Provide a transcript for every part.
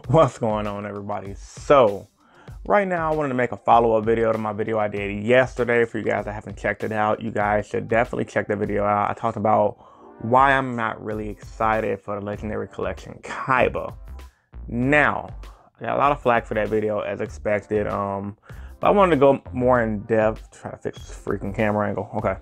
What's going on, everybody? So right now I wanted to make a follow-up video to my video I did yesterday. For you guys that haven't checked it out, you guys should definitely check the video out. I talked about why I'm not really excited for the Legendary Collection Kaiba. Now, I got a lot of flack for that video as expected, but I wanted to go more in depth. Try to fix this freaking camera angle. Okay.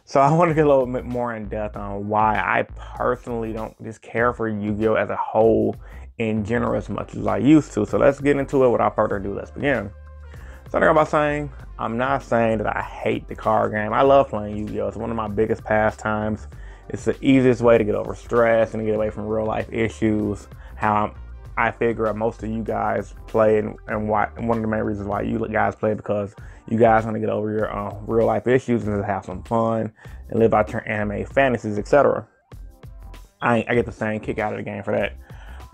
So I want to get a little bit more in depth on why I personally don't just care for Yu-Gi-Oh! As a whole in general as much as I used to. So let's get into it. Without further ado, let's begin. Starting out by saying, I'm not saying that I hate the card game. I love playing Yu-Gi-Oh! It's one of my biggest pastimes. It's the easiest way to get over stress and to get away from real life issues. How I figure most of you guys play, and why, and one of the main reasons why you guys play, because you guys want to get over your real life issues and just have some fun and live out your anime fantasies, etc. I get the same kick out of the game for that.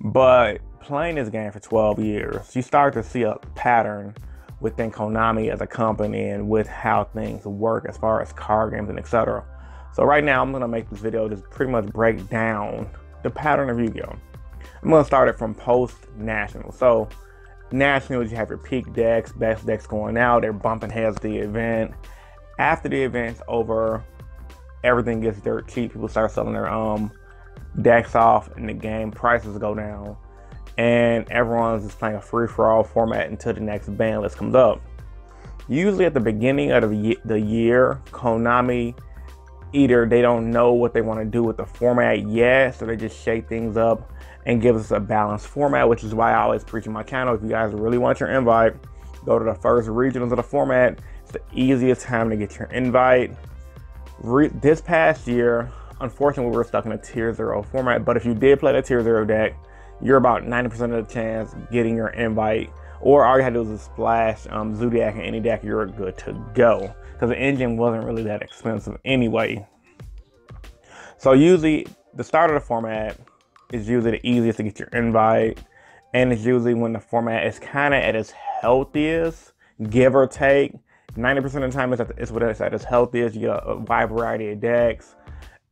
But playing this game for 12 years, you start to see a pattern within Konami as a company and with how things work as far as card games and etc. So right now I'm going to make this video just pretty much break down the pattern of Yu-Gi-Oh! I'm going to start it from post-National. So Nationals, you have your peak decks, best decks going out, they're bumping heads to the event. After the event's over, everything gets dirt cheap. People start selling their decks off and the game prices go down, and everyone's just playing a free-for-all format until the next ban list comes up. Usually at the beginning of the year, Konami, either they don't know what they want to do with the format yet, so they just shake things up and give us a balanced format, which is why I always preach on my channel. If you guys really want your invite, go to the first regionals of the format. It's the easiest time to get your invite. This past year, unfortunately, we were stuck in a tier 0 format, but if you did play the tier 0 deck, you're about 90% of the chance getting your invite, or all you had to do was splash Zodiac in any deck, you're good to go, because the engine wasn't really that expensive anyway. So usually, the start of the format is usually the easiest to get your invite, and it's usually when the format is kind of at its healthiest, give or take. 90% of the time it's when it's at its healthiest. You get a wide variety of decks.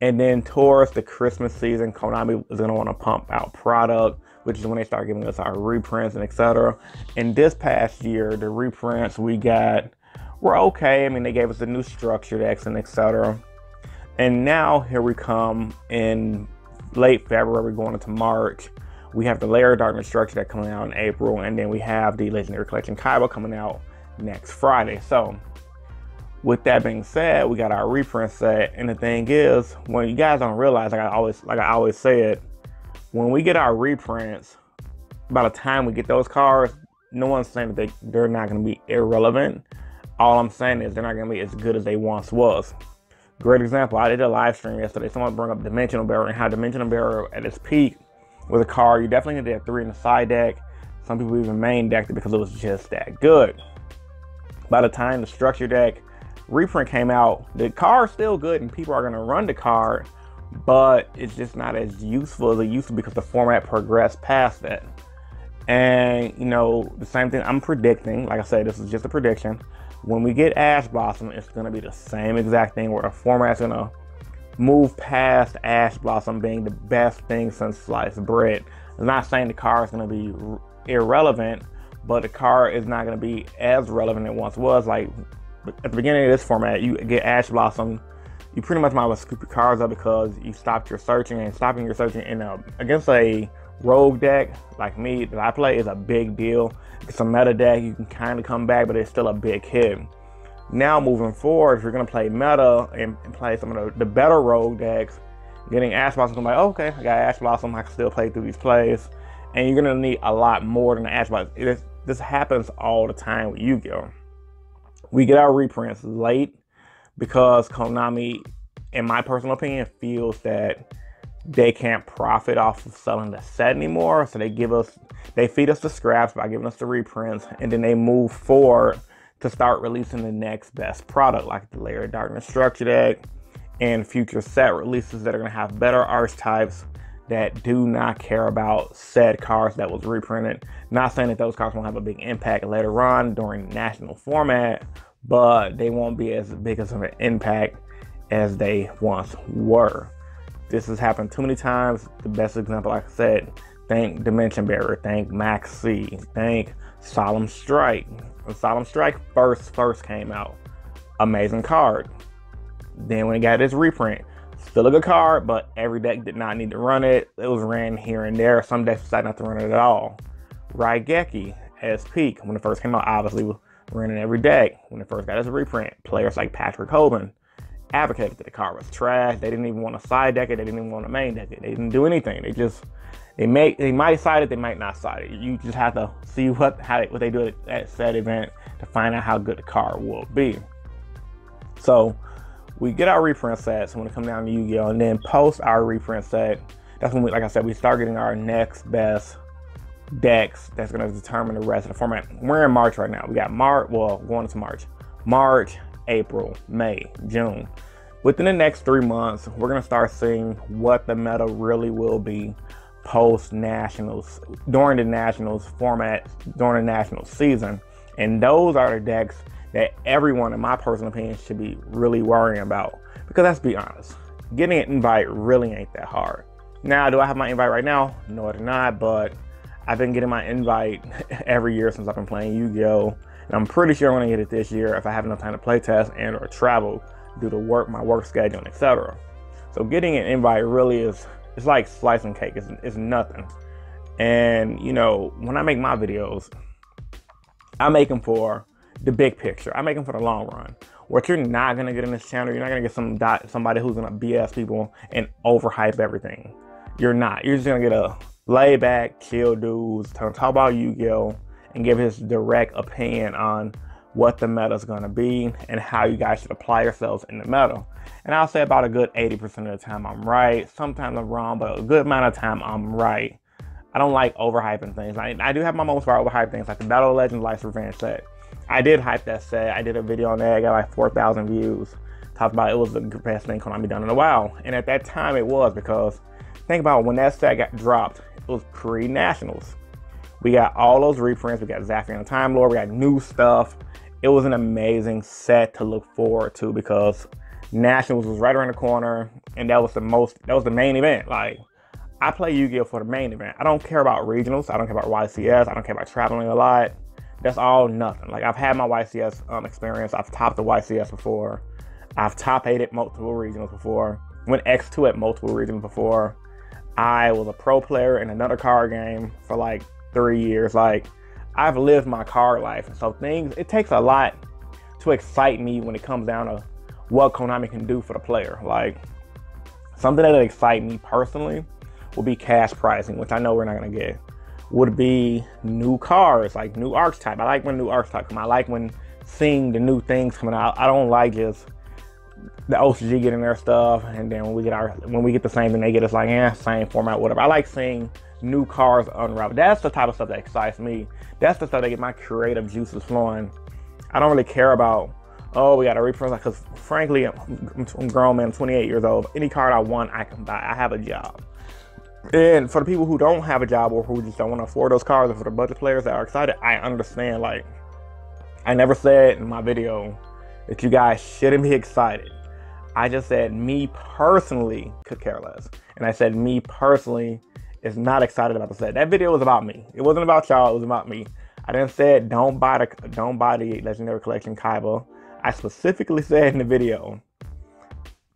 And then towards the Christmas season, Konami is going to want to pump out product, which is when they start giving us our reprints and etc. And this past year, the reprints we got were okay. I mean, they gave us the new structure decks and etc. And now here we come in late February, going into March. We have the Layer of Darkness structure deck coming out in April, and then we have the Legendary Collection Kaiba coming out next Friday. So with that being said, we got our reprint set, and the thing is, when you guys don't realize, like I always said, when we get our reprints, by the time we get those cards, no one's saying that they're not going to be irrelevant. All I'm saying is they're not going to be as good as they once was. Great example, I did a live stream yesterday. Someone brought up Dimensional Barrier and how Dimensional Barrier at its peak with a card, you definitely need to have 3 in the side deck. Some people even main decked it because it was just that good. By the time the structure deck reprint came out, the card's still good and people are going to run the card, but it's just not as useful as it used to because the format progressed past that. And you know, the same thing I'm predicting, like I said, this is just a prediction. When we get Ash Blossom, it's going to be the same exact thing where the format's going to move past Ash Blossom being the best thing since sliced bread. I'm not saying the card is going to be irrelevant, but the card is not going to be as relevant as it once was. Like at the beginning of this format, you get Ash Blossom, you pretty much might as well scoop your cards up because you stopped your searching, and stopping your searching against a rogue deck like me that I play is a big deal. It's a meta deck, you can kind of come back, but it's still a big hit. Now moving forward, if you're going to play meta and play some of the better rogue decks, getting Ash Blossom, I'm like, okay, I got Ash Blossom, I can still play through these plays. And you're going to need a lot more than the Ash Blossom. This happens all the time with Yu-Gi-Oh! We get our reprints late because Konami, in my personal opinion, feels that they can't profit off of selling the set anymore. So they feed us the scraps by giving us the reprints, and then they move forward to start releasing the next best product, like the Layer of Darkness structure deck and future set releases that are going to have better archetypes that do not care about said cards that was reprinted. Not saying that those cards won't have a big impact later on during national format, but they won't be as big as of an impact as they once were. This has happened too many times. The best example, like I said, Think Dimension Barrier, think Max C, think Solemn Strike. When Solemn Strike first came out, amazing card. Then when it got its reprint, still a good card, but every deck did not need to run it. It was ran here and there. Some decks decided not to run it at all. Raigeki as Peak, when it first came out, obviously was ran in every deck. When it first got its reprint, players like Patrick Hoban advocated that the card was trash. They didn't even want to side deck it. They didn't even want to main deck it. They didn't do anything. They might side it, they might not side it. You just have to see what they do at said event to find out how good the card will be. So we get our reprint sets when it comes down to Yu-Gi-Oh! And then post our reprint set, that's when like I said, we start getting our next best decks that's going to determine the rest of the format. We're in March right now. We got going into March, April, May, June. Within the next 3 months, we're going to start seeing what the meta really will be post Nationals, during the Nationals format, during the Nationals season. And those are the decks that everyone, in my personal opinion, should be really worrying about. Because let's be honest, getting an invite really ain't that hard. Now, do I have my invite right now? No, I do not, but I've been getting my invite every year since I've been playing Yu-Gi-Oh! And I'm pretty sure I'm gonna get it this year if I have enough time to play test and or travel due to my work schedule, etc. So getting an invite really it's like slicing cake. It's nothing. And you know, when I make my videos, I make them for the big picture. I make them for the long run. What you're not gonna get in this channel, you're not gonna get somebody who's gonna BS people and overhype everything. You're not. You're just gonna get a laid back, chill dudes, talk about Yu-Gi-Oh! And give his direct opinion on what the meta is going to be and how you guys should apply yourselves in the meta. And I'll say about a good 80% of the time I'm right. Sometimes I'm wrong, but a good amount of time I'm right. I don't like overhyping things. I do have my moments where I overhype things, like the Battle of Legends Life's Revenge set. I did hype that set. I did a video on that. I got like 4,000 views. Talked about it was the best thing Konami done in a while. And at that time it was, because think about when that set got dropped, it was pre-Nationals. We got all those reprints. We got Zaffian Time Lord. We got new stuff. It was an amazing set to look forward to because Nationals was right around the corner, and that was the main event. Like, I play Yu-Gi-Oh! For the main event. I don't care about regionals. I don't care about YCS. I don't care about traveling a lot. That's all nothing. Like, I've had my YCS experience. I've topped the YCS before. I've top 8'd multiple regionals before. Went X2 at multiple regionals before. I was a pro player in another card game for like 3 years. Like, I've lived my card life, and so it takes a lot to excite me when it comes down to what Konami can do for the player. Like, something that would excite me personally would be cash pricing, which I know we're not gonna get. Would be new cards, like new archetype. I like when new archetype come. I like when seeing the new things coming out. I don't like just the OCG getting their stuff, and then when we get the same thing, they get us like, same format, whatever. I like seeing new cards unravel. That's the type of stuff that excites me. That's the stuff that get my creative juices flowing. I don't really care about, oh, we got a reprint, because frankly, I'm a grown man, I'm 28 years old. Any card I want, I can buy. I have a job. And for the people who don't have a job or who just don't want to afford those cards, or for the budget players that are excited, I understand. Like, I never said in my video that you guys shouldn't be excited. I just said me personally could care less. And I said me personally is not excited about the set. That video was about me. It wasn't about y'all, it was about me. I didn't say don't buy the Legendary Collection Kaiba. I specifically said in the video,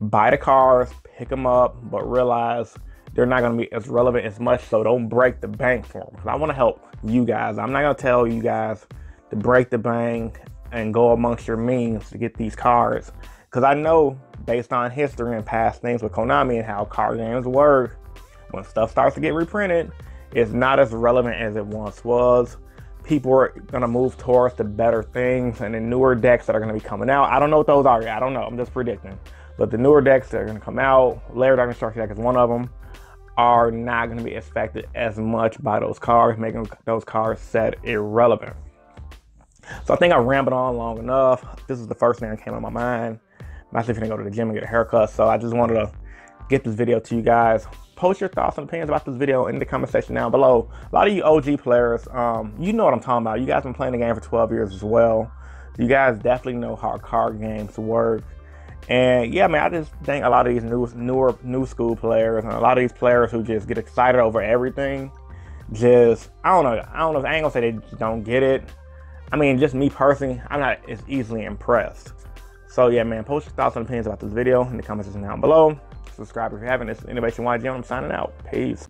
buy the cards, pick them up, but realize they're not gonna be as relevant as much, so don't break the bank for them. Because I wanna help you guys. I'm not gonna tell you guys to break the bank and go amongst your means to get these cards. Because I know, based on history and past things with Konami and how card games work, when stuff starts to get reprinted, it's not as relevant as it once was. People are gonna move towards the better things and the newer decks that are gonna be coming out. I don't know what those are yet. I don't know. I'm just predicting. But the newer decks that are gonna come out, Layered Dark Structure deck is one of them, are not gonna be affected as much by those cards, making those cards set irrelevant. So I think I rambled on long enough. This is the first thing that came on my mind. I'm actually gonna go to the gym and get a haircut, so I just wanted to get this video to you guys. Post your thoughts and opinions about this video in the comment section down below. A lot of you OG players, you know what I'm talking about. You guys been playing the game for 12 years as well. You guys definitely know how card games work. And yeah, man, I just think a lot of these new school players and a lot of these players who just get excited over everything, just, I don't know, I ain't gonna say they just don't get it. I mean, just me personally, I'm not as easily impressed. So yeah, man, post your thoughts and opinions about this video in the comments section down below. Subscribe if you haven't. This is Innovation YG. I'm signing out. Peace.